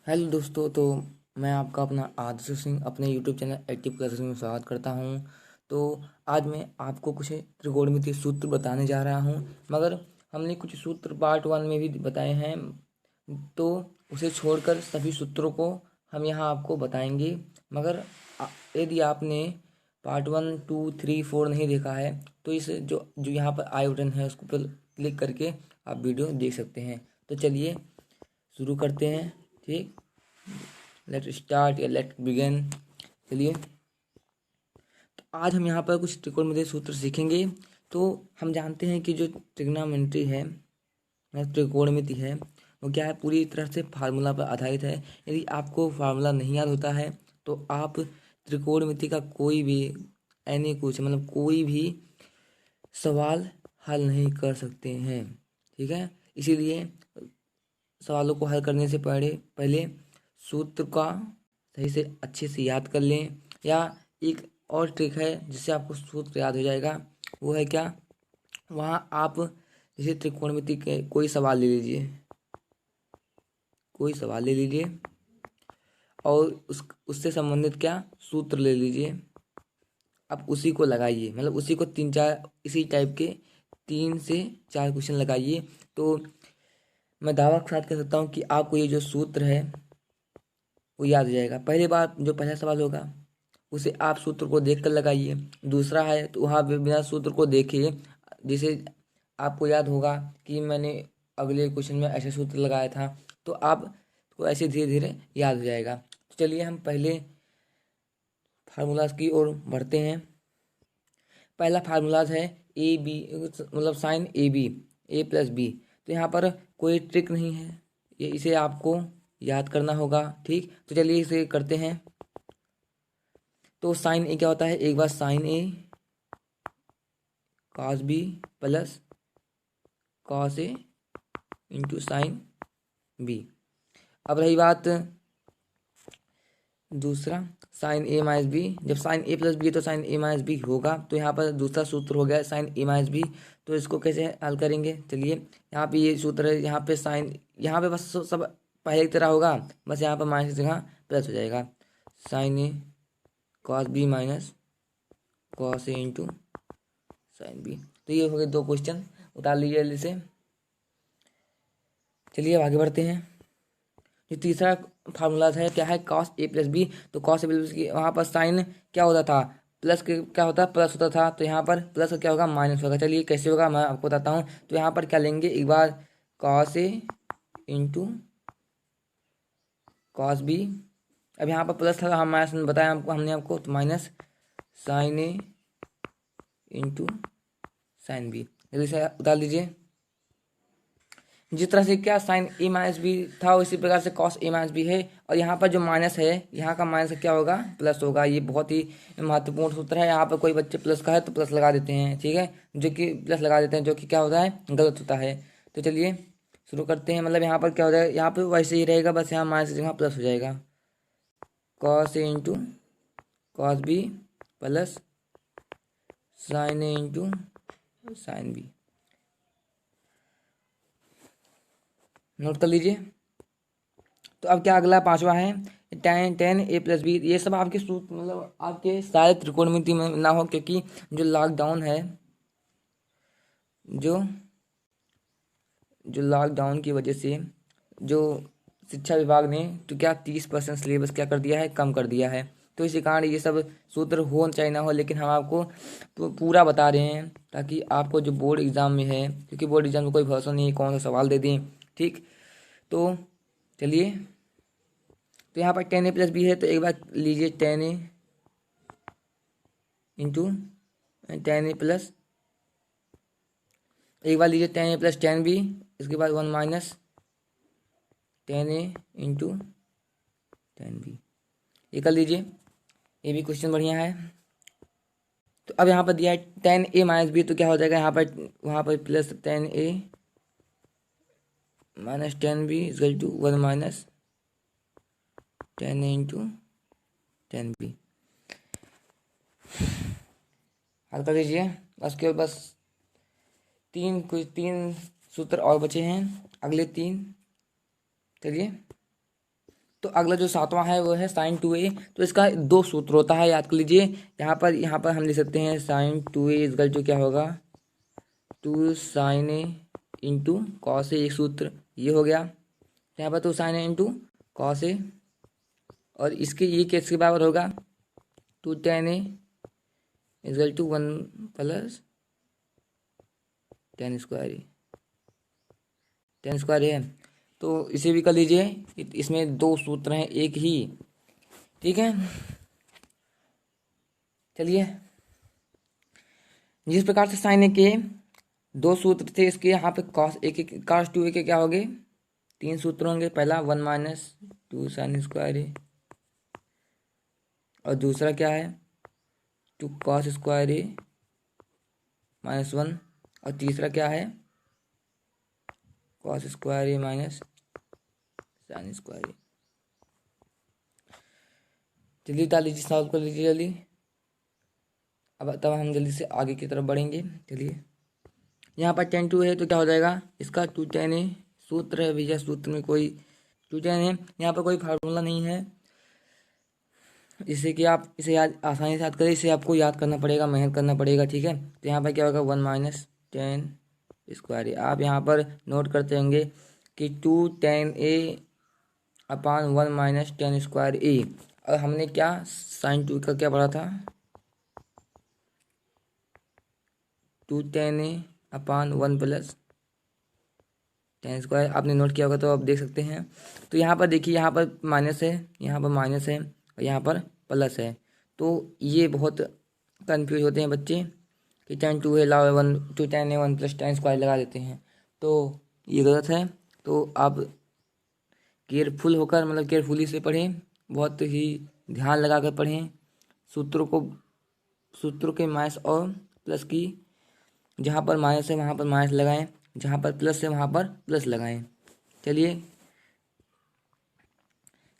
Hello दोस्तों। तो मैं आपका अपना आदर्श सिंह अपने यूट्यूब चैनल एक्टिव क्लासेस में स्वागत करता हूं। तो आज मैं आपको कुछ त्रिकोणमितीय सूत्र बताने जा रहा हूं, मगर हमने कुछ सूत्र पार्ट 1 में भी बताए हैं, तो उसे छोड़कर सभी सूत्रों को हम यहां आपको बताएंगे। मगर यदि आपने पार्ट 1, 2, 3, 4 नहीं देखा है तो इस जो जो यहाँ पर आई बटन है उसको पर क्लिक करके आप वीडियो देख सकते हैं। तो चलिए शुरू करते हैं। ठीक, लेट स्टार्ट या लेट बिगिन। चलिए, तो आज हम यहाँ पर कुछ त्रिकोणमितीय सूत्र सीखेंगे। तो हम जानते हैं कि जो ट्रिग्नोमेट्री है या त्रिकोणमिति है वो क्या है, पूरी तरह से फार्मूला पर आधारित है। यदि आपको फार्मूला नहीं याद होता है तो आप त्रिकोणमिति का कोई भी एनी कुछ मतलब कोई भी सवाल हल नहीं कर सकते हैं। ठीक है, इसीलिए सवालों को हल करने से पहले पहले सूत्र का सही से अच्छे से याद कर लें। या एक और ट्रिक है जिससे आपको सूत्र याद हो जाएगा, वो है क्या, वहाँ आप जैसे त्रिकोणमिति के कोई सवाल ले लीजिए, कोई सवाल ले लीजिए और उससे संबंधित क्या सूत्र ले लीजिए। आप उसी को लगाइए, मतलब उसी को 3-4 इसी टाइप के 3 से 4 क्वेश्चन लगाइए। तो मैं दावा के साथ कह सकता हूँ कि आपको ये जो सूत्र है वो याद हो जाएगा। पहली बार जो पहला सवाल होगा उसे आप सूत्र को देख कर लगाइए। दूसरा है तो वहाँ पे बिना सूत्र को देखे, जिसे आपको याद होगा कि मैंने अगले क्वेश्चन में ऐसे सूत्र लगाया था, तो आपको ऐसे धीरे धीरे याद हो जाएगा। तो चलिए हम पहले फार्मूलाज की ओर बढ़ते हैं। पहला फार्मूलाज है ए बी, मतलब sine A B, A plus B. तो यहाँ पर कोई ट्रिक नहीं है, ये इसे आपको याद करना होगा। ठीक, तो चलिए इसे करते हैं। तो साइन ए क्या होता है, एक बार sign A cos B plus cos A into sine B. अब रही बात दूसरा, साइन ए माइनस बी। जब साइन ए प्लस बी है तो साइन ए माइनस बी होगा, तो यहाँ पर दूसरा सूत्र हो गया साइन ए माइनस बी। तो इसको कैसे हल करेंगे, चलिए यहाँ पे ये सूत्र है, यहाँ पे साइन, यहाँ पे बस सब पहले की तरह होगा, बस यहाँ पर माइनस की जगह प्लस हो जाएगा। Sign A cos B minus cos A into sine B. तो ये हो गए 2 क्वेश्चन, उतार लीजिए जल्दी से। चलिए अब आगे बढ़ते हैं। जो तीसरा फार्मूला है क्या है, कॉस ए प्लस बी। तो कॉस ए प्लस बी, वहाँ पर साइन क्या होता था, प्लस के क्या होता प्लस होता था, तो यहाँ पर प्लस का क्या होगा, माइनस होगा। चलिए कैसे होगा मैं आपको बताता हूँ। तो यहाँ पर क्या लेंगे, एक बार cos A into cos B. अब यहाँ पर प्लस था, हम माइनस बताया आपको, हमने आपको, तो minus sign A into sine B. जल्दी से उतार लीजिए। जिस तरह से क्या साइन ए माइनस बी था उसी प्रकार से कॉस ए माइनस बी है, और यहाँ पर जो माइनस है यहाँ का माइनस क्या होगा, प्लस होगा। ये बहुत ही महत्वपूर्ण सूत्र है। यहाँ पर कोई बच्चे प्लस का है तो प्लस लगा देते हैं, ठीक है, जो कि प्लस लगा देते हैं, जो कि क्या होता है, गलत होता है। तो चलिए शुरू करते हैं। मतलब यहाँ पर क्या हो जाएगा, यहाँ पर वैसे ही रहेगा, बस यहाँ माइनस की जगह प्लस हो जाएगा। Cos A into cos B plus sine A into sine B. Note कर लीजिए। तो अब क्या अगला 5वां है, टेन ए प्लस बी। ये सब आपके सूत्र मतलब आपके शायद त्रिकोणमिति में ना हो, क्योंकि जो लॉकडाउन है, जो जो लॉकडाउन की वजह से जो शिक्षा विभाग ने तो क्या 30% सिलेबस क्या कर दिया है, कम कर दिया है। तो इसी कारण ये सब सूत्र हो चाहे ना हो, लेकिन हम आपको पूरा बता रहे हैं ताकि आपको जो बोर्ड एग्जाम में है, क्योंकि बोर्ड एग्जाम में कोई भरोसा नहीं है कौन सा सवाल दे दें। ठीक, तो चलिए, तो यहाँ पर 10a प्लस बी है, तो एक बार लीजिए 10a इंटू 10a प्लस, एक बार लीजिए 10a प्लस 10b, इसके बाद 1 माइनस 10a इंटू 10b। ये कर लीजिए, ये भी क्वेश्चन बढ़िया है। तो अब यहाँ पर दिया है 10a माइनस बी, तो क्या हो जाएगा यहाँ पर, वहाँ पर plus 10a minus 10b equal to 1 minus 10a into 10b। हल कर लीजिए। उसके बस 3 सूत्र और बचे हैं, अगले 3। चलिए तो अगला जो सातवां है वो है साइन 2a। तो इसका दो सूत्र होता है, याद कर लीजिए। यहाँ पर हम लिख सकते हैं साइन 2a इजकल टू क्या होगा, 2 sine A into cos A, एक सूत्र ये हो गया। यहाँ पर 2 sine A into cos A, और इसके ये किसके बराबर होगा, 2 tan A equal to 1 plus tan square है। तो इसे भी कर लीजिए, इसमें दो सूत्र हैं एक ही, ठीक है। चलिए, जिस प्रकार से साइन ए के दो सूत्र थे, इसके यहाँ पे कॉस ए के कॉस 2a के क्या हो गए, 3 सूत्र होंगे। पहला 1 माइनस 2 साइन स्क्वायर ए, और दूसरा क्या है 2 कॉस स्क्वायर ए माइनस 1, और तीसरा क्या है कॉस स्क्वायर ए माइनस साइन स्क्वायर ए। जल्दी उतार लीजिए, सॉल्व कर लीजिए जल्दी। अब तब हम जल्दी से आगे की तरफ बढ़ेंगे। चलिए, यहाँ पर 10 2 है तो क्या हो जाएगा, इसका 2 10 है, सूत्र है भैया, सूत्र में कोई 2 10 है, यहाँ पर कोई फार्मूला नहीं है जिससे कि आप इसे याद आसानी से याद करें। इसे आपको याद करना पड़ेगा, मेहनत करना पड़ेगा, ठीक है। तो यहाँ पर क्या होगा 1 माइनस 10 स्क्वायर ए। आप यहाँ पर नोट करते होंगे कि 2 10 ए अपान 1 माइनस 10 स्क्वायर ए। और हमने क्या साइन 2 का क्या पढ़ा था, 2 10 ए अपान 1 प्लस 10 स्क्वायर, आपने नोट किया होगा तो आप देख सकते हैं। तो यहाँ पर देखिए, यहाँ पर माइनस है, यहाँ पर माइनस है, और यहाँ पर प्लस है। तो ये बहुत कंफ्यूज होते हैं बच्चे कि 10 2 है लाओ 1 2 10 है 1 प्लस 10 स्क्वायर लगा देते हैं, तो ये गलत है। तो आप केयरफुल होकर, मतलब केयरफुली से पढ़ें, बहुत ही ध्यान लगा कर पढ़ें। सूत्रों के माइनस और प्लस की, जहाँ पर माइनस है वहाँ पर माइनस लगाएं, जहाँ पर प्लस है वहाँ पर प्लस लगाएं। चलिए,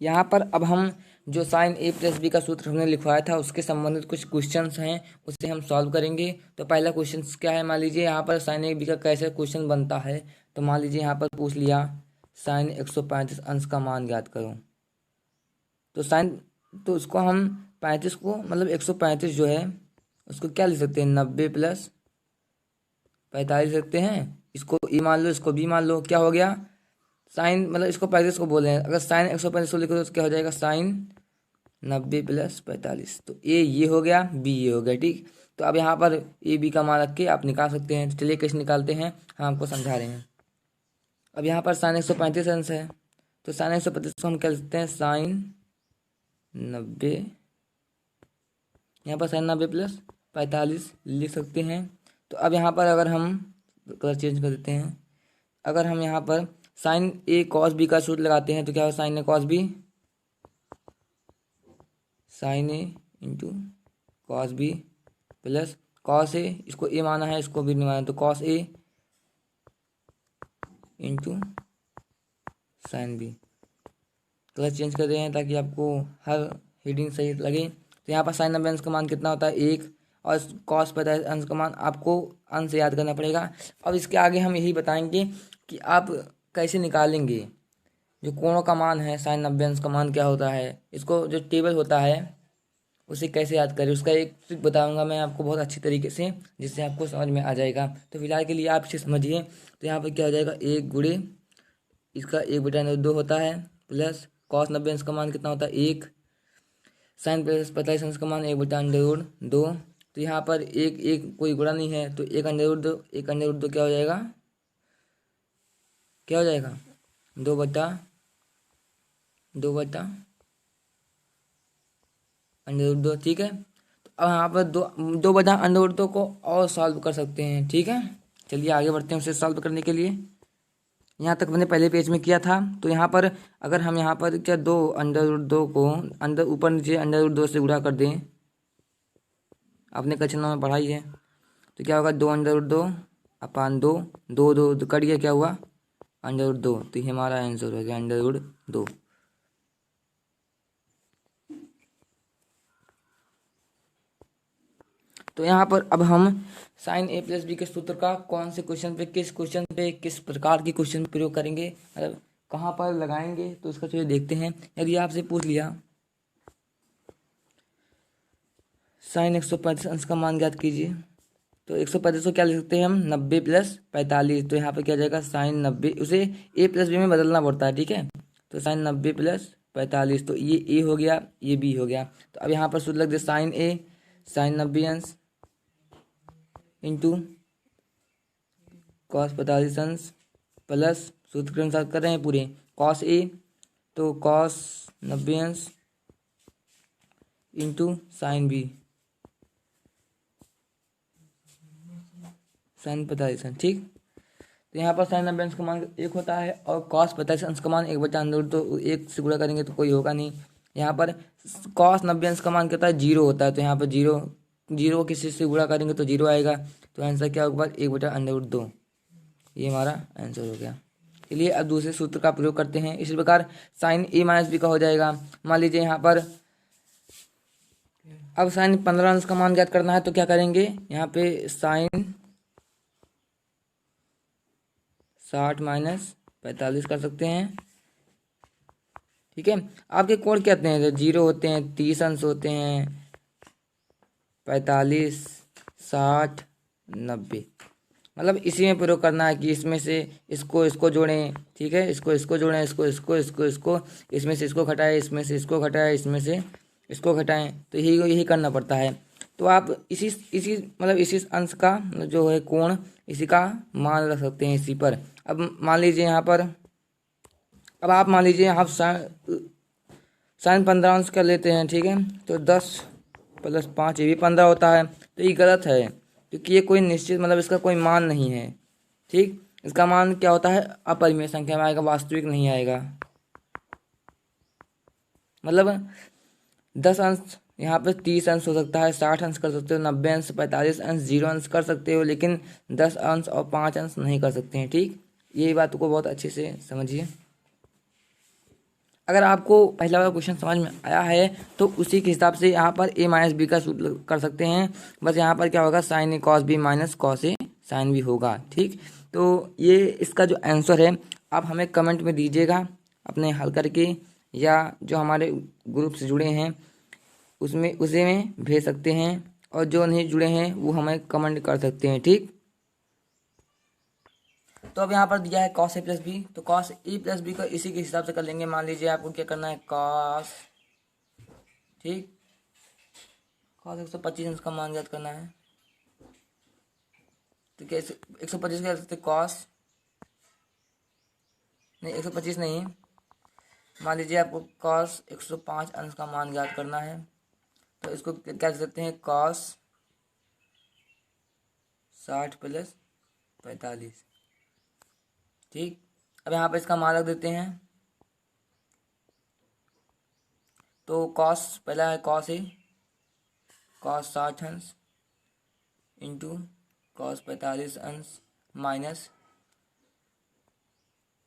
यहाँ पर अब हम जो साइन ए प्लस बी का सूत्र हमने लिखवाया था उसके संबंधित कुछ क्वेश्चंस हैं, उससे हम सॉल्व करेंगे। तो पहला क्वेश्चन क्या है, मान लीजिए यहाँ पर साइन ए बी का कैसे क्वेश्चन बनता है। तो मान लीजिए यहाँ पर पूछ लिया साइन 135 अंश का मान ज्ञात करो। तो उसको हम 35 को, मतलब 135 जो है उसको क्या लिख सकते हैं, 90 प्लस 45 रखते हैं। इसको ए मान लो, इसको बी मान लो, क्या हो गया साइन, मतलब इसको 35 को बोले हैं, अगर साइन 135 को लिखो तो क्या हो जाएगा साइन 90 प्लस 45। तो ए ये हो गया, बी ये हो गया, ठीक। तो अब यहाँ पर ए बी का मान रख के आप निकाल सकते हैं। तो चलिए कैसे निकालते हैं, हम आपको समझा रहे हैं। अब यहाँ पर साइन 135 अंश है, तो साइन 135 को हम क्या लिख सकते हैं, साइन 90, यहाँ पर साइन 90 प्लस 45 लिख सकते हैं। तो अब यहाँ पर अगर हम कलर चेंज कर देते हैं, अगर हम यहाँ पर साइन ए कॉस बी का सूत्र लगाते हैं तो क्या होगा, sine A cos B, sine A into cos B plus cos A, इसको ए माना है इसको बी नहीं माना, तो cos A into sine B. Colour change कर रहे हैं ताकि आपको हर हेडिंग सही लगे। तो यहाँ पर साइन 90 अंश का मान कितना होता है 1, और कॉस 45 अंश का मान आपको अंश याद करना पड़ेगा। अब इसके आगे हम यही बताएंगे कि आप कैसे निकालेंगे जो कोणों का मान है, साइन 90 अंश का मान क्या होता है, इसको जो टेबल होता है उसे कैसे याद करें, उसका एक ट्रिक बताऊंगा मैं आपको बहुत अच्छी तरीके से, जिससे आपको समझ में आ जाएगा। तो फिलहाल के लिए आप इसे समझिए। तो यहाँ पर क्या हो जाएगा, 1 गुणे इसका 1/2 होता है, प्लस कॉस 90 अंश का मान कितना होता है 1, साइन 45 अंश का मान 1/2। तो यहाँ पर एक एक कोई गुणा नहीं है, तो 1/2, 1/2 क्या हो जाएगा, क्या हो जाएगा 2/2, ठीक है। तो अब यहाँ पर 2/2 को और सॉल्व कर सकते हैं, ठीक है। चलिए आगे बढ़ते हैं उसे सॉल्व करने के लिए। यहाँ तक मैंने पहले पेज में किया था। तो यहाँ पर अगर हम यहाँ पर क्या 2/2 को अंदर ऊपर नीचे √2 से गुणा कर दें, आपने कक्षा में पढ़ाई है, तो क्या होगा 2/2 अपान 2, 2 कट गया, क्या हुआ √2। तो ये हमारा आंसर हो गया √2। तो यहाँ पर अब हम साइन A+B के सूत्र का कौन से क्वेश्चन पे, किस प्रकार के क्वेश्चन प्रयोग करेंगे, मतलब कहाँ पर लगाएंगे तो इसका चलिए देखते हैं। यदि आपसे पूछ लिया साइन 135 अंश का मान ज्ञात कीजिए, तो 135 को क्या लिख सकते हैं हम, 90 प्लस 45। तो यहाँ पे क्या जाएगा साइन 90, उसे ए प्लस बी में बदलना पड़ता है, ठीक है। तो साइन 90 प्लस 45, तो ये ए हो गया, ये बी हो गया। तो अब यहाँ पर सूत्र लग दे साइन ए साइन 90 अंश इंटू कॉस 45 अंश प्लस सूत्र के अनुसार कर रहे हैं पूरे कॉस ए, तो कॉस 90 अंश इंटू साइन बी साइन 45 अंश, ठीक। तो यहाँ पर साइन 90 अंश का मान 1 होता है और कॉस 45 अंश का मान 1/√, तो 1 से गुणा करेंगे तो कोई होगा नहीं। यहाँ पर कॉस 90 अंश का मान कितना है, 0 होता है। तो यहाँ पर जीरो किसी से गुणा करेंगे तो 0 आएगा। तो आंसर क्या होगा, 1/√2। ये हमारा आंसर हो गया। चलिए अब दूसरे सूत्र का प्रयोग करते हैं। इसी प्रकार साइन ए माइनस बी का हो जाएगा। मान लीजिए यहाँ पर अब साइन 15 अंश का मान ज्ञात करना है, तो क्या करेंगे, यहाँ पे साइन 60 माइनस 45 कर सकते हैं, ठीक है। आपके कोण क्या होते हैं, 0 होते हैं, 30 अंश होते हैं, 45, 60, 90। मतलब इसी में प्रयोग करना है कि इसमें से इसको जोड़ें, ठीक है, इसको जोड़ें, इसको इसमें से इसको घटाएं, इसमें से इसको घटाएं, इसमें से इसको घटाएं। तो यही करना पड़ता है। तो आप इसी मतलब इसी अंश का जो है कोण, इसी का मान रख सकते हैं इसी पर। अब मान लीजिए यहाँ पर, अब आप मान लीजिए आप साइन 15 अंश कर लेते हैं, ठीक है। तो 10 प्लस 5 ये भी 15 होता है। तो ये गलत है क्योंकि ये कोई निश्चित मतलब इसका कोई मान नहीं है, ठीक। इसका मान क्या होता है, अपरिमेय संख्या में आएगा, वास्तविक नहीं आएगा। मतलब 10 अंश यहाँ पे 30 अंश हो सकता है, 60 अंश कर सकते हो, 90 अंश, 45 अंश, 0 अंश कर सकते हो, लेकिन 10 अंश और 5 अंश नहीं कर सकते हैं, ठीक। ये बात को बहुत अच्छे से समझिए। अगर आपको पहला वाला क्वेश्चन समझ में आया है तो उसी के हिसाब से यहाँ पर ए माइनस बी का सूत्र कर सकते हैं। बस यहाँ पर क्या होगा, sine A cos B minus cos A sine B होगा, ठीक। तो ये इसका जो आंसर है आप हमें कमेंट में दीजिएगा अपने हल करके, या जो हमारे ग्रुप से जुड़े हैं उसमें उसे में भेज सकते हैं, और जो नहीं जुड़े हैं वो हमें कमेंट कर सकते हैं, ठीक। तो अब यहाँ पर दिया है कॉस ए प्लस बी, तो कॉस ए प्लस बी का इसी के हिसाब से कर लेंगे। मान लीजिए आपको क्या करना है, कॉस, ठीक, कॉस 125 अंश का मान ज्ञात करना है। तो क्या 125 क्या सकते, कॉस नहीं, 125 नहीं, मान लीजिए आपको कॉस 105 अंश का मान ज्ञात करना है। तो इसको क्या कर सकते हैं, कॉस 60 प्लस 45, ठीक। अब यहाँ पर इसका मान रख देते हैं। तो कॉस पहला है कॉस ए, कॉस 60 अंश इंटू कॉस 45 अंश माइनस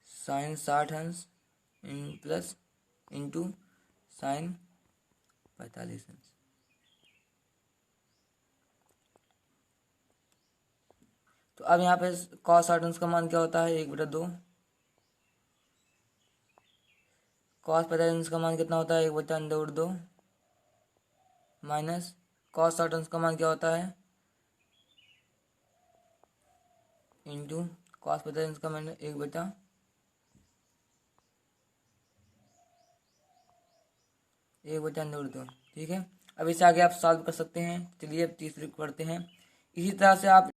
साइन 60 अंश प्लस इंटू साइन 45 अंश। तो अब यहाँ पे कॉस 60 अंश का मान क्या होता है, 1/2। कॉस 45 अंश का मान कितना होता है, 1/√2 माइनस कॉस 60 अंश का मान क्या होता है, इंटू कॉस 45 अंश का मान 1/√2, ठीक है। अब इसे आगे आप सॉल्व कर सकते हैं। चलिए अब तीसरे पढ़ते हैं। इसी तरह से आप